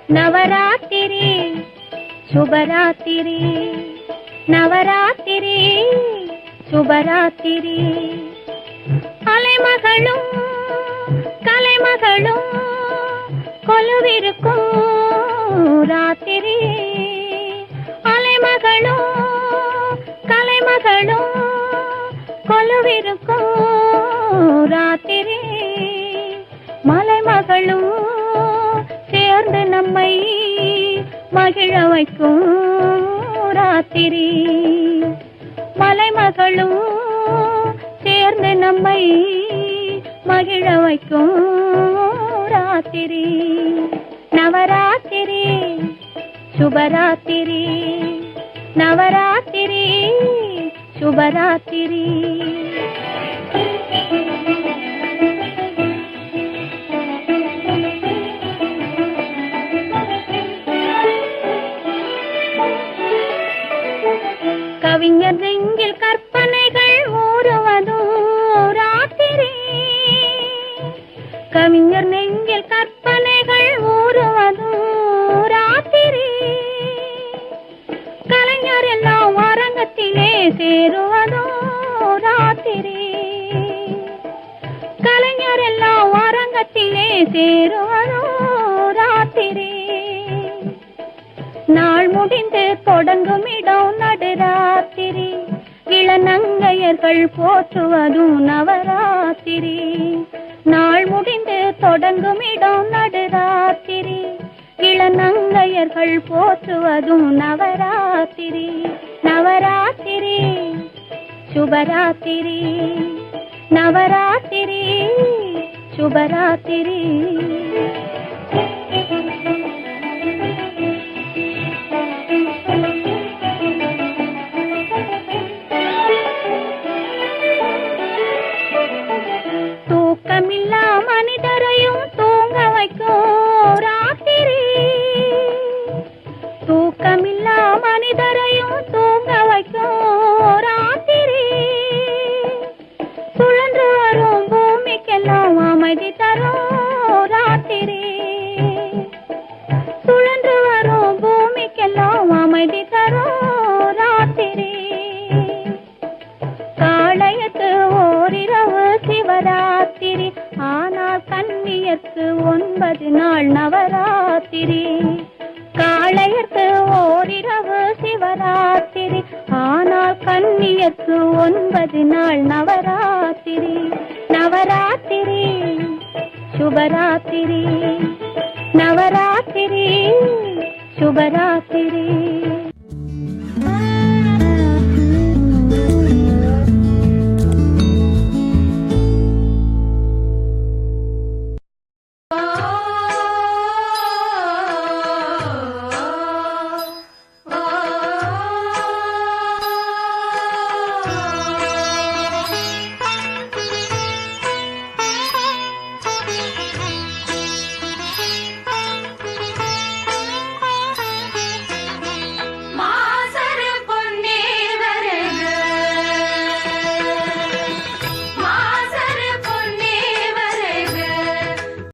நவராத்திரி சுபராத்திரி, நவராத்திரி சுபராத்திரி. அலைமகளும் கலைமகளும் கொலுவிருக்கும் ராத்திரி. அலைமகளும் கலைமகளும் கொலுவிருக்கும் ராத்திரி. மலைமகளும் சேர்ந்து நம்மை மகிழ வைக்கும் ராத்திரி. மலைமகளும் சேர்ந்து நம்மை மகிழ வைக்கும் ராத்திரி. நவராத்திரி சுபராத்திரி, நவராத்திரி சுபராத்திரி. கவிஞர் நெஞ்சில் கற்பனைகள் ஊறுவதும் ராத்திரி. கவிஞர் நெஞ்சில் கற்பனைகள் ஊறுவதும் ராத்திரி. கலைஞர் எல்லாம் அரங்கத்திலே சேருவதும் ராத்திரி. கலைஞர் எல்லாம் அரங்கத்திலே சேருவதும் ராத்திரி. நாள் முடிந்து தொடங்கும் இடம் நடுராத்திரி. இளநங்கையர்கள் போற்றுவதும் நவராத்திரி. நாள் முடிந்து தொடங்கும் இடம் நடுராத்திரி. இளநங்கையர்கள் போற்றுவதும் நவராத்திரி. நவராத்திரி சுபராத்திரி, நவராத்திரி சுபராத்திரி. தூக்கமில்லா மனிதரையும் தூங்க வைக்கும் ராத்திரி. தூக்கமில்லா மனிதரையும் தூங்க வைக்கும் ராத்திரி. சுழன்று வரும் பூமிக்கெல்லாம் அமைதி தரும் ராத்திரி. சுழன்று வரும் பூமிக்கெல்லாம் அமைதி தரும் ராத்திரி. காளையத்து ஓரிரவு சிவராத்திரி. ஆனால் கன்னியர்க்கு 9 நாள் நவராத்திரி. காளையர்க்கு ஓரிரவு சிவராத்திரி. ஆனால் கன்னியர்க்கு 9 நாள் நவராத்திரி. நவராத்திரி சுபராத்திரி, நவராத்திரி சுபராத்திரி.